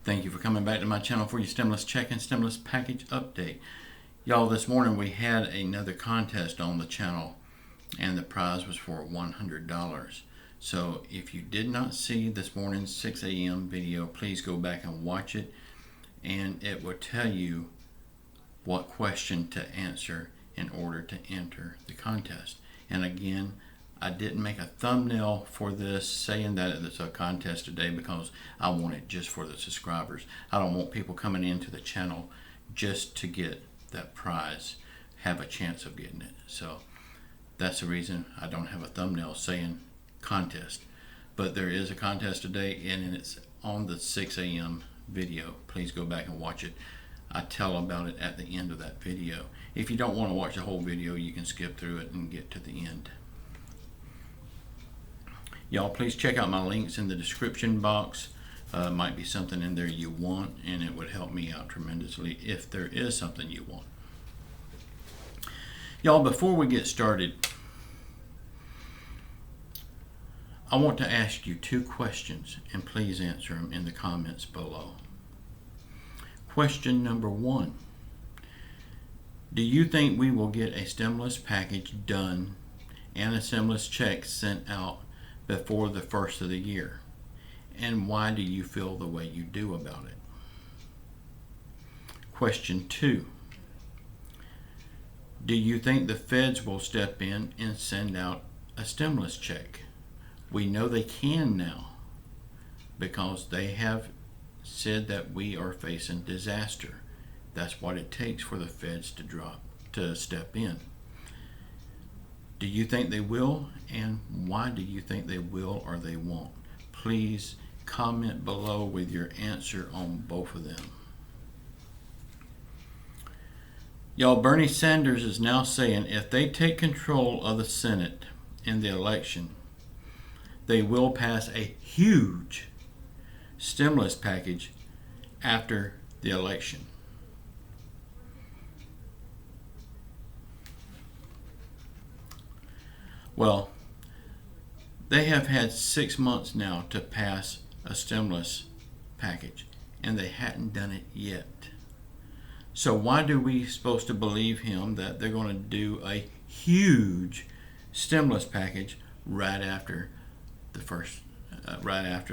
Thank you for coming back to my channel for your stimulus check and stimulus package update. Y'all, this morning we had another contest on the channel and the prize was for $100. So if you did not see this morning's 6 a.m. video, please go back and watch it, and it will tell you what question to answer in order to enter the contest. And again, I didn't make a thumbnail for this saying that it's a contest today because I want it just for the subscribers. I don't want people coming into the channel just to get that prize, have a chance of getting it. So that's the reason I don't have a thumbnail saying contest. But there is a contest today, and it's on the 6 a.m. video. Please go back and watch it. I tell about it at the end of that video. If you don't want to watch the whole video, you can skip through it and get to the end. Y'all, please check out my links in the description box. Might be something in there you want, and it would help me out tremendously if there is something you want. Y'all, before we get started, I want to ask you two questions, and please answer them in the comments below. Question number one: do you think we will get a stimulus package done and a stimulus check sent out before the first of the year? And why do you feel the way you do about it? Question two: do you think the feds will step in and send out a stimulus check? We know they can now because they have said that we are facing disaster. That's what it takes for the feds to step in. Do you think they will, and why do you think they will or they won't? Please comment below with your answer on both of them. Y'all, Bernie Sanders is now saying if they take control of the Senate in the election, they will pass a huge stimulus package after the election. Well, they have had 6 months now to pass a stimulus package, and they hadn't done it yet. So why do we supposed to believe him that they're going to do a huge stimulus package right after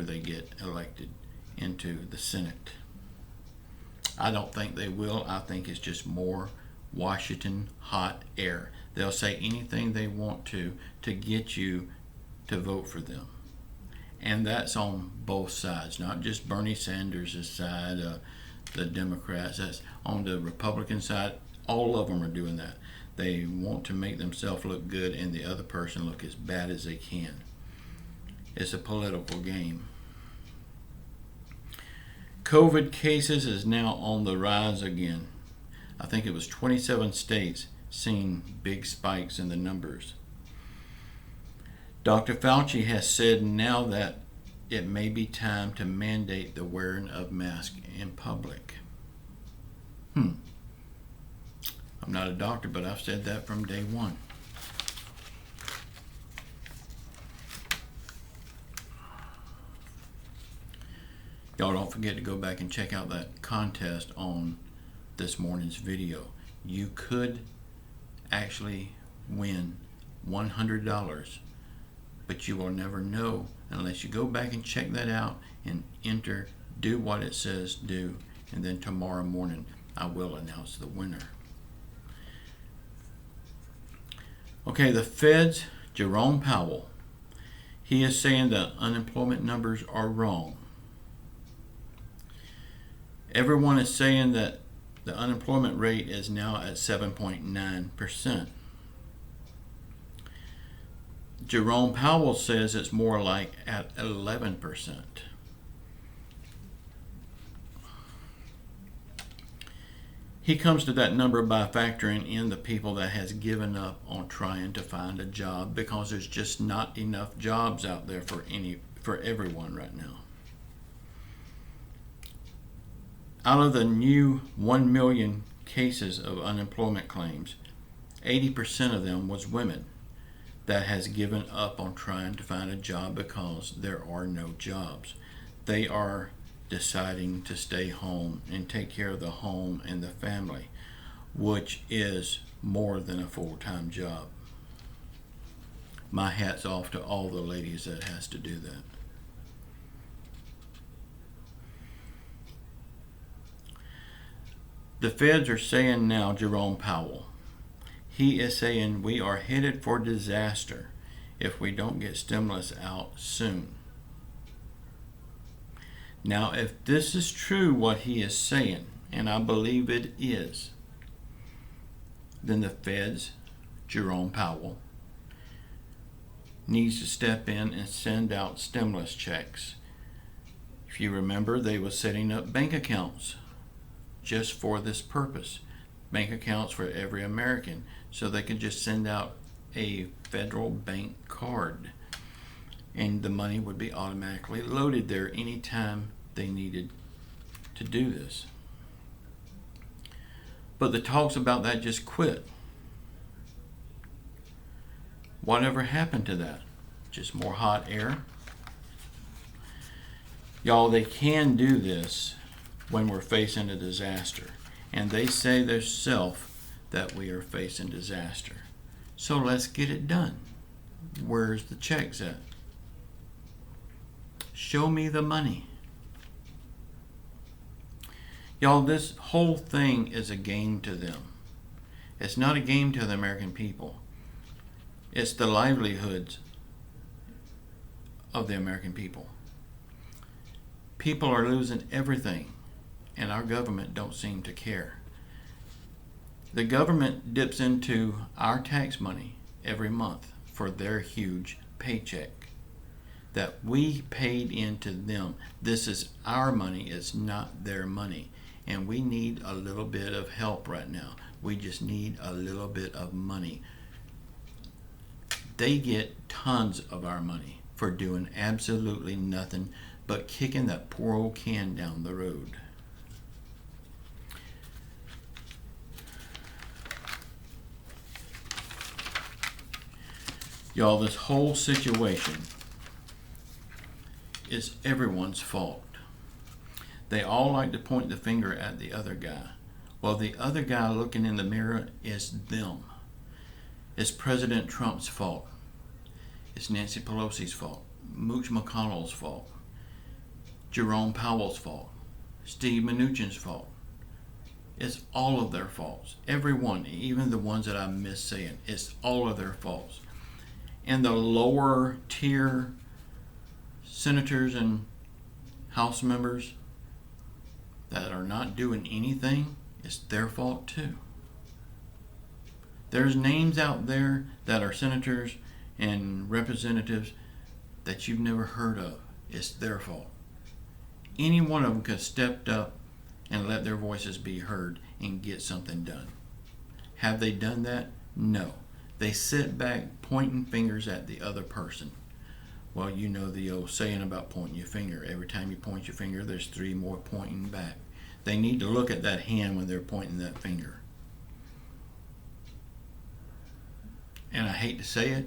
they get elected into the Senate? I don't think they will. I think it's just more Washington hot air. They'll say anything they want to get you to vote for them. And that's on both sides, not just Bernie Sanders' side, the Democrats. That's on the Republican side. All of them are doing that. They want to make themselves look good and the other person look as bad as they can. It's a political game. COVID cases is now on the rise again. I think it was 27 states seeing big spikes in the numbers. Dr. Fauci has said now that it may be time to mandate the wearing of masks in public. I'm not a doctor, but I've said that from day one. Y'all, don't forget to go back and check out that contest on this morning's video. You could actually win $100, but you will never know unless you go back and check that out and enter, do what it says do, and then tomorrow morning I will announce the winner. Okay, the Fed's Jerome Powell, he is saying that unemployment numbers are wrong. Everyone is saying that the unemployment rate is now at 7.9%. Jerome Powell says it's more like at 11%. He comes to that number by factoring in the people that has given up on trying to find a job because there's just not enough jobs out there for everyone right now. Out of the new 1 million cases of unemployment claims, 80% of them was women that has given up on trying to find a job because there are no jobs. They are deciding to stay home and take care of the home and the family, which is more than a full-time job. My hat's off to all the ladies that has to do that. The feds are saying now, Jerome Powell, he is saying we are headed for disaster if we don't get stimulus out soon. Now, if this is true, what he is saying, and I believe it is, then the feds, Jerome Powell, needs to step in and send out stimulus checks. If you remember, they were setting up bank accounts just for this purpose. Bank accounts for every American, so they could just send out a federal bank card and the money would be automatically loaded there anytime they needed to do this. But the talks about that just quit. Whatever happened to that? Just more hot air? Y'all, they can do this when we're facing a disaster. And they say themselves that we are facing disaster. So let's get it done. Where's the checks at? Show me the money. Y'all, this whole thing is a game to them. It's not a game to the American people. It's the livelihoods of the American people. People are losing everything, and our government don't seem to care. The government dips into our tax money every month for their huge paycheck that we paid into them. This is our money, it's not their money. And we need a little bit of help right now. We just need a little bit of money. They get tons of our money for doing absolutely nothing but kicking that poor old can down the road. Y'all, this whole situation is everyone's fault. They all like to point the finger at the other guy. Well, the other guy looking in the mirror is them. It's President Trump's fault. It's Nancy Pelosi's fault. Mooch McConnell's fault. Jerome Powell's fault. Steve Mnuchin's fault. It's all of their faults. Everyone, even the ones that I miss saying, it's all of their faults. And the lower tier senators and House members that are not doing anything, it's their fault too. There's names out there that are senators and representatives that you've never heard of. It's their fault. Any one of them could have stepped up and let their voices be heard and get something done. Have they done that? No. They sit back pointing fingers at the other person. Well, you know the old saying about pointing your finger. Every time you point your finger, there's 3 more pointing back. They need to look at that hand when they're pointing that finger. And I hate to say it,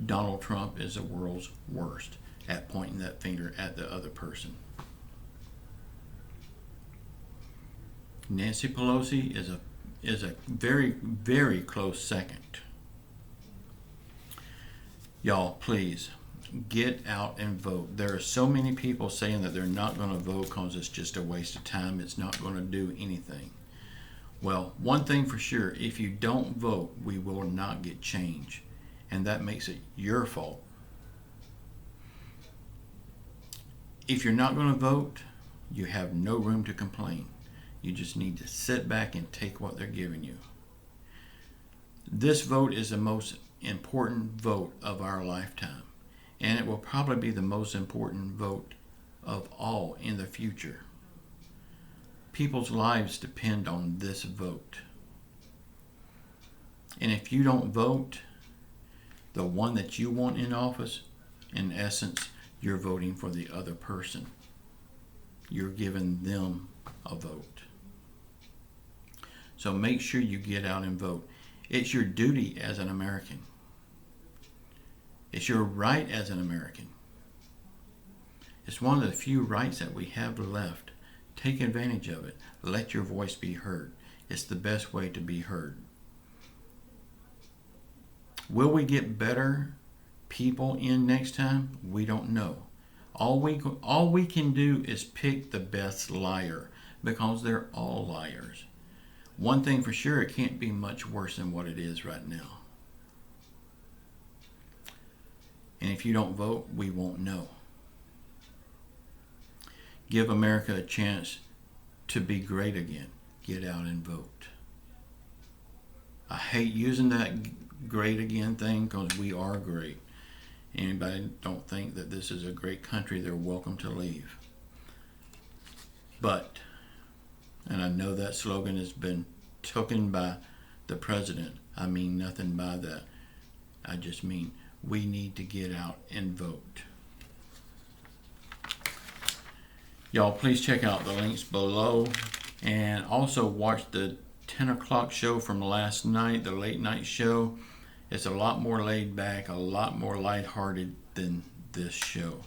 Donald Trump is the world's worst at pointing that finger at the other person. Nancy Pelosi is a very, very close second. Y'all, please get out and vote. There are so many people saying that they're not going to vote because it's just a waste of time. It's not going to do anything. Well, one thing for sure, if you don't vote, we will not get change. And that makes it your fault. If you're not going to vote, you have no room to complain. You just need to sit back and take what they're giving you. This vote is the most important vote of our lifetime. And it will probably be the most important vote of all in the future. People's lives depend on this vote. And if you don't vote, the one that you want in office, in essence, you're voting for the other person. You're giving them a vote. So make sure you get out and vote. It's your duty as an American. It's your right as an American. It's one of the few rights that we have left. Take advantage of it. Let your voice be heard. It's the best way to be heard. Will we get better people in next time? We don't know. All we can do is pick the best liar, because they're all liars. One thing for sure, it can't be much worse than what it is right now. And if you don't vote, we won't know. Give America a chance to be great again. Get out and vote. I hate using that great again thing, because we are great. Anybody don't think that this is a great country, they're welcome to leave. But, and I know that slogan has been taken by the president. I mean nothing by that. I just mean we need to get out and vote. Y'all, please check out the links below, and also watch the 10 o'clock show from last night, the late night show. It's a lot more laid back, a lot more lighthearted than this show.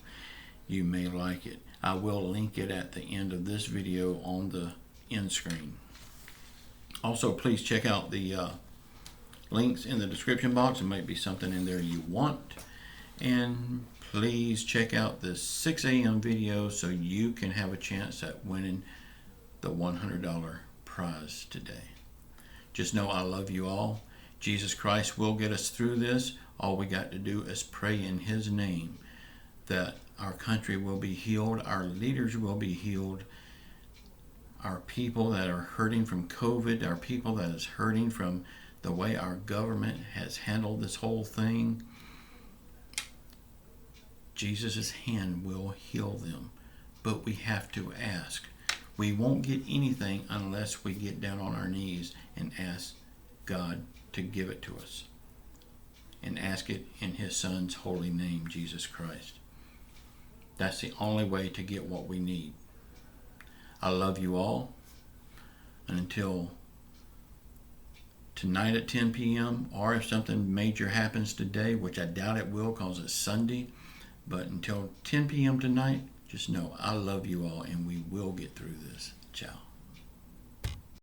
You may like it. I will link it at the end of this video on the end screen. Also, please check out the links in the description box. There might be something in there you want. And please check out the 6 a.m. video so you can have a chance at winning the $100 prize today. Just know I love you all. Jesus Christ will get us through this. All we got to do is pray in His name that our country will be healed, our leaders will be healed, our people that are hurting from COVID, our people that is hurting from the way our government has handled this whole thing. Jesus' hand will heal them, but we have to ask. We won't get anything unless we get down on our knees and ask God to give it to us, and ask it in His Son's holy name, Jesus Christ. That's the only way to get what we need. I love you all, and until tonight at 10 p.m., or if something major happens today, which I doubt it will because it's Sunday, but until 10 p.m. tonight, just know I love you all, and we will get through this. Ciao.